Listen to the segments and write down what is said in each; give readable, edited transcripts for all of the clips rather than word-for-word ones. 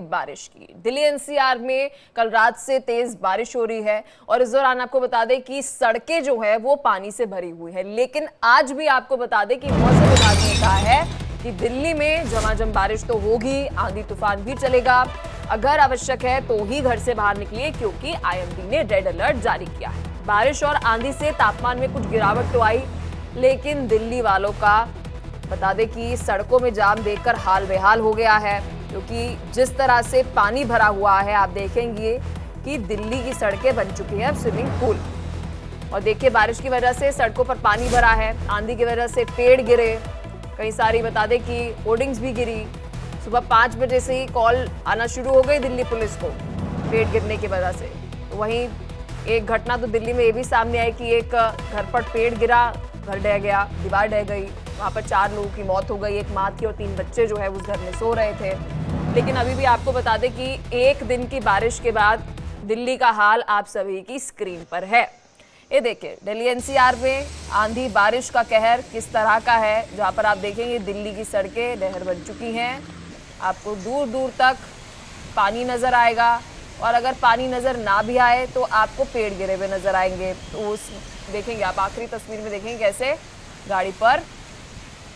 बारिश की। दिल्ली एनसीआर में कल रात से तेज बारिश हो रही है और इस दौरान आपको बता दें कि सड़कें जो है वो पानी से भरी हुई है। लेकिन आज भी आपको बता दें कि मौसम विभाग ने कहा है कि दिल्ली में झमाझम बारिश तो होगी, आंधी तूफान भी चलेगा। अगर आवश्यक है तो ही घर से बाहर निकलिए, क्योंकि आईएमडी ने रेड अलर्ट जारी किया है। बारिश और आंधी से तापमान में कुछ गिरावट तो आई, लेकिन दिल्ली वालों का बता दें कि सड़कों में जाम देखकर हाल बेहाल हो गया है, क्योंकि जिस तरह से पानी भरा हुआ है आप देखेंगे कि दिल्ली की सड़कें बन चुकी हैं स्विमिंग पूल। और देखिए, बारिश की वजह से सड़कों पर पानी भरा है, आंधी की वजह से पेड़ गिरे, कई सारी बता दें कि होर्डिंग्स भी गिरी। सुबह 5 बजे से ही कॉल आना शुरू हो गई दिल्ली पुलिस को पेड़ गिरने की वजह से। तो वहीं एक घटना तो दिल्ली में ये भी सामने आई कि एक घर पर पेड़ गिरा, घर ढह गया, दीवार ढह गई, वहाँ पर 4 लोगों की मौत हो गई, एक माँ थी और 3 बच्चे जो है उस घर में सो रहे थे। लेकिन अभी भी आपको बता दें कि एक दिन की बारिश के बाद दिल्ली का हाल आप सभी की स्क्रीन पर है। ये देखिए, दिल्ली एनसीआर में आंधी बारिश का कहर किस तरह का है, जहाँ पर आप देखेंगे दिल्ली की सड़कें नहर बन चुकी हैं। आपको दूर दूर तक पानी नजर आएगा, और अगर पानी नजर ना भी आए तो आपको पेड़ गिरे हुए नजर आएंगे। तो उस देखेंगे आप आखिरी तस्वीर में देखेंगे कैसे गाड़ी पर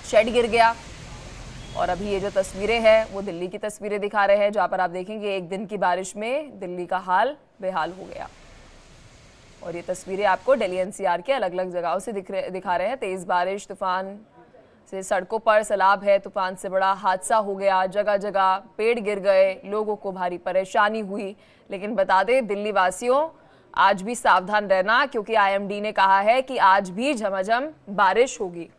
शेड गिर गया। और अभी ये जो तस्वीरें हैं वो दिल्ली की तस्वीरें दिखा रहे हैं, जहाँ पर आप देखेंगे एक दिन की बारिश में दिल्ली का हाल बेहाल हो गया। और ये तस्वीरें आपको दिल्ली एनसीआर के अलग अलग जगहों से दिखा रहे हैं। तेज बारिश, तूफान से सड़कों पर सैलाब है, तूफान से बड़ा हादसा हो गया, जगह जगह पेड़ गिर गए, लोगों को भारी परेशानी हुई। लेकिन बता दें दिल्ली वासियों, आज भी सावधान रहना, क्योंकि आईएमडी ने कहा है कि आज भी झमाझम बारिश होगी।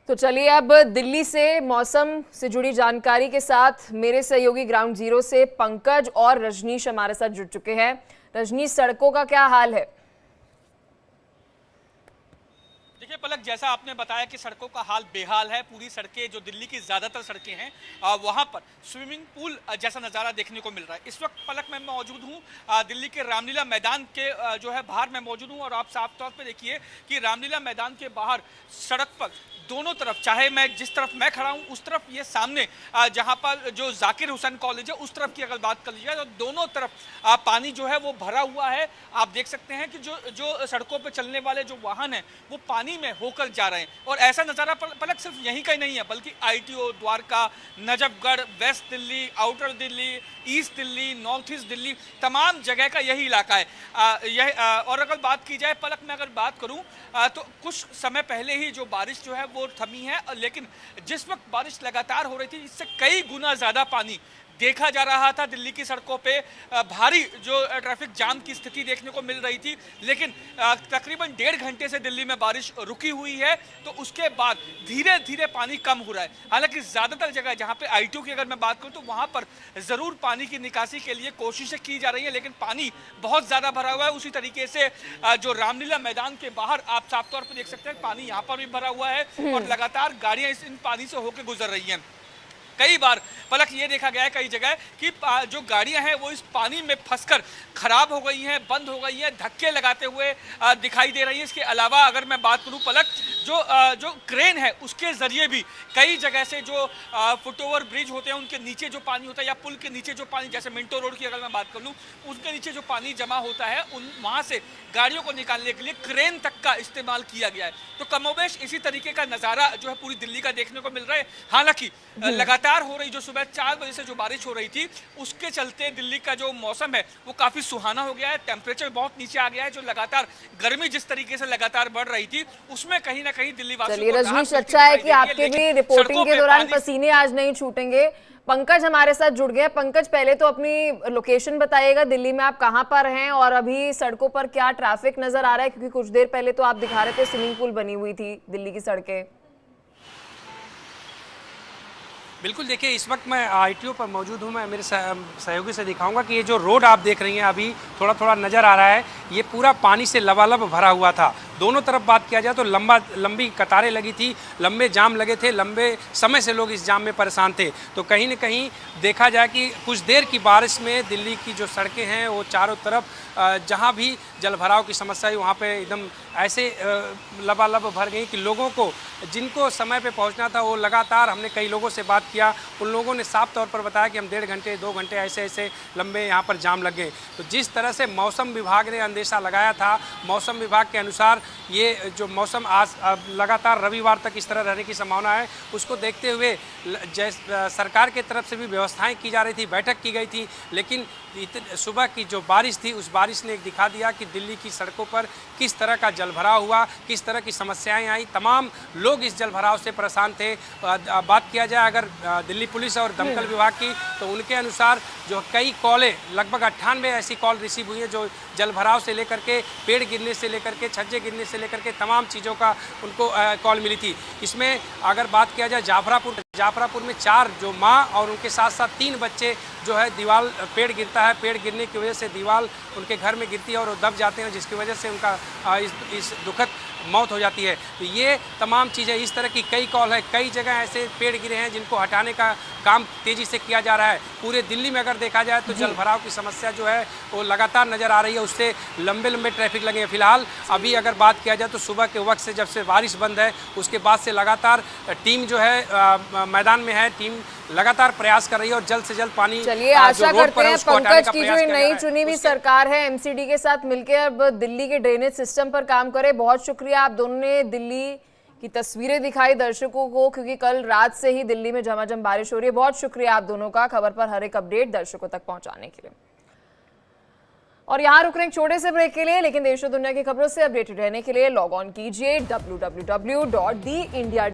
तो चलिए अब दिल्ली से मौसम से जुड़ी जानकारी के साथ मेरे सहयोगी ग्राउंड जीरो से पंकज और रजनीश हमारे साथ जुड़ चुके हैं। रजनीश, सड़कों का क्या हाल है? देखिए पलक, जैसा आपने बताया कि सड़कों का हाल बेहाल है। पूरी सड़कें, जो दिल्ली की ज़्यादातर सड़कें हैं, वहाँ पर स्विमिंग पूल जैसा नज़ारा देखने को मिल रहा है। इस वक्त पलक मैं मौजूद हूँ दिल्ली के रामलीला मैदान के जो है बाहर मैं मौजूद हूँ। और आप साफ तौर पे देखिए कि रामलीला मैदान के बाहर सड़क पर दोनों तरफ, चाहे मैं जिस तरफ मैं खड़ा हूँ उस तरफ, ये सामने जहाँ पर जो जाकिर हुसैन कॉलेज है उस तरफ की अगर बात कर ली जाए तो दोनों तरफ पानी जो है वो भरा हुआ है। आप देख सकते हैं कि जो सड़कों पर चलने वाले जो वाहन हैं वो पानी में होकर जा रहे हैं। और ऐसा नज़ारा पलक सिर्फ यहीं का ही नहीं है, बल्कि ITO, Dwarka, Najafgarh, west Delhi, outer Delhi, east Delhi, north east Delhi, तमाम जगह का यही इलाका है। और अगर बात की जाए पलक, मैं अगर बात करूँ तो कुछ समय पहले ही जो बारिश जो है वो थमी है, लेकिन जिस वक्त बारिश लगातार हो रही थी इससे कई गुना ज़्यादा पानी देखा जा रहा था। दिल्ली की सड़कों पे भारी जो ट्रैफिक जाम की स्थिति देखने को मिल रही थी। लेकिन तकरीबन 1.5 घंटे से दिल्ली में बारिश रुकी हुई है, तो उसके बाद धीरे धीरे पानी कम हो रहा है। हालांकि ज़्यादातर जगह जहां पे आईटीओ की अगर मैं बात करूं तो वहां पर ज़रूर पानी की निकासी के लिए कोशिशें की जा रही हैं, लेकिन पानी बहुत ज़्यादा भरा हुआ है। उसी तरीके से जो रामलीला मैदान के बाहर आप साफ तौर पर देख सकते हैं पानी यहाँ पर भी भरा हुआ है और लगातार गाड़ियाँ इन पानी से होकर गुजर रही हैं। कई बार पलक ये देखा गया है कई जगह कि जो गाड़ियां हैं वो इस पानी में फंसकर खराब हो गई हैं, बंद हो गई हैं, धक्के लगाते हुए दिखाई दे रही हैं। इसके अलावा अगर मैं बात करूं पलक, जो क्रेन है उसके ज़रिए भी कई जगह से जो फुटओवर ब्रिज होते हैं उनके नीचे जो पानी होता है, या पुल के नीचे जो पानी, जैसे मिंटो रोड की अगर मैं बात कर लूँ, उनके नीचे जो पानी जमा होता है वहाँ से गाड़ियों को निकालने के लिए क्रेन तक का इस्तेमाल किया गया है। तो कमोबेश इसी तरीके का नज़ारा जो है पूरी दिल्ली का देखने को मिल रहा है। हालांकि लगातार हो रही जो सुबह 4 बजे से जो बारिश हो रही थी उसके चलते दिल्ली का जो मौसम है वो काफी सुहाना हो गया है। टेम्परेचर बहुत नीचे आ गया है। जो लगातार गर्मी जिस तरीके से लगातार बढ़ रही थी उसमें कहीं ना कहीं दिल्ली वासियों को रजनीश, अच्छा है कि आपके भी रिपोर्टिंग के दौरान पसीने आज नहीं छूटेंगे। पंकज हमारे साथ जुड़ गए। पंकज, पहले तो अपनी लोकेशन बताइएगा, दिल्ली में आप कहां पर हैं और अभी सड़कों पर क्या ट्रैफिक नजर आ रहा है, क्योंकि कुछ देर पहले तो आप दिखा रहे थे स्विमिंग पूल बनी हुई थी दिल्ली की सड़कें। बिल्कुल, देखिए इस वक्त मैं आईटीओ पर मौजूद हूँ। मैं मेरे सहयोगी से दिखाऊंगा कि ये जो रोड आप देख रही हैं अभी थोड़ा थोड़ा नज़र आ रहा है, ये पूरा पानी से लबालब भरा हुआ था दोनों तरफ बात किया जाए तो लंबी कतारें लगी थी, लंबे जाम लगे थे, लंबे समय से लोग इस जाम में परेशान थे। तो कहीं न कहीं देखा जाए कि कुछ देर की बारिश में दिल्ली की जो सड़कें हैं वो चारों तरफ जहाँ भी जलभराव की समस्या है वहाँ पे एकदम ऐसे लबालब भर गई कि लोगों को जिनको समय पे पहुँचना था वो लगातार, हमने कई लोगों से बात किया, उन लोगों ने साफ तौर पर बताया कि हम 1.5 घंटे 2 घंटे ऐसे लंबे यहाँ पर जाम लग गए। तो जिस तरह से मौसम विभाग ने अंदेशा लगाया था, मौसम विभाग के अनुसार ये जो मौसम आज लगातार रविवार तक इस तरह रहने की संभावना है, उसको देखते हुए सरकार के तरफ से भी व्यवस्थाएं की जा रही थी, बैठक की गई थी। लेकिन सुबह की जो बारिश थी उस बारिश ने दिखा दिया कि दिल्ली की सड़कों पर किस तरह का जलभराव हुआ, किस तरह की समस्याएं आई। तमाम लोग इस जलभराव से परेशान थे। बात किया जाए अगर दिल्ली पुलिस और दमकल विभाग की, तो उनके अनुसार जो कई कॉलें, लगभग 98 ऐसी कॉल रिसीव हुई है जो जलभराव से लेकर के पेड़ गिरने से लेकर के छज्जे गिरने से लेकर के तमाम चीज़ों का उनको कॉल मिली थी। इसमें अगर बात किया जाए जाफरापुर में 4 जो माँ और उनके साथ साथ 3 बच्चे जो है दीवार पेड़ गिरता है, पेड़ गिरने की वजह से दीवार उनके घर में गिरती है और वो दब जाते हैं, जिसकी वजह से उनका इस दुखद मौत हो जाती है। तो ये तमाम चीज़ें, इस तरह की कई कॉल है, कई जगह ऐसे पेड़ गिरे हैं जिनको हटाने का काम तेज़ी से किया जा रहा है। पूरे दिल्ली में अगर देखा जाए तो जलभराव की समस्या जो है वो लगातार नज़र आ रही है, उससे लंबे ट्रैफिक लगे हैं। फिलहाल अभी अगर बात किया जाए तो सुबह के वक्त से जब से बारिश बंद है उसके बाद से लगातार टीम जो है मैदान में है, टीम लगातार प्रयास कर रही है और जल्द से जल्द पानी चलिए आशा करते हैं पंकज की जो नई चुनी हुई सरकार है एमसीडी के साथ मिलकर अब दिल्ली के ड्रेनेज सिस्टम पर काम करे। बहुत शुक्रिया, आप दोनों ने दिल्ली की तस्वीरें दिखाई दर्शकों को, क्योंकि कल रात से ही दिल्ली में झमाझम बारिश हो रही है। बहुत शुक्रिया आप दोनों का खबर पर हर एक अपडेट दर्शकों तक पहुंचाने के लिए। और यहाँ रुक रहे एक छोटे से ब्रेक के लिए, लेकिन देश और दुनिया की खबरों से अपडेटेड रहने के लिए लॉग ऑन कीजिए www.theindia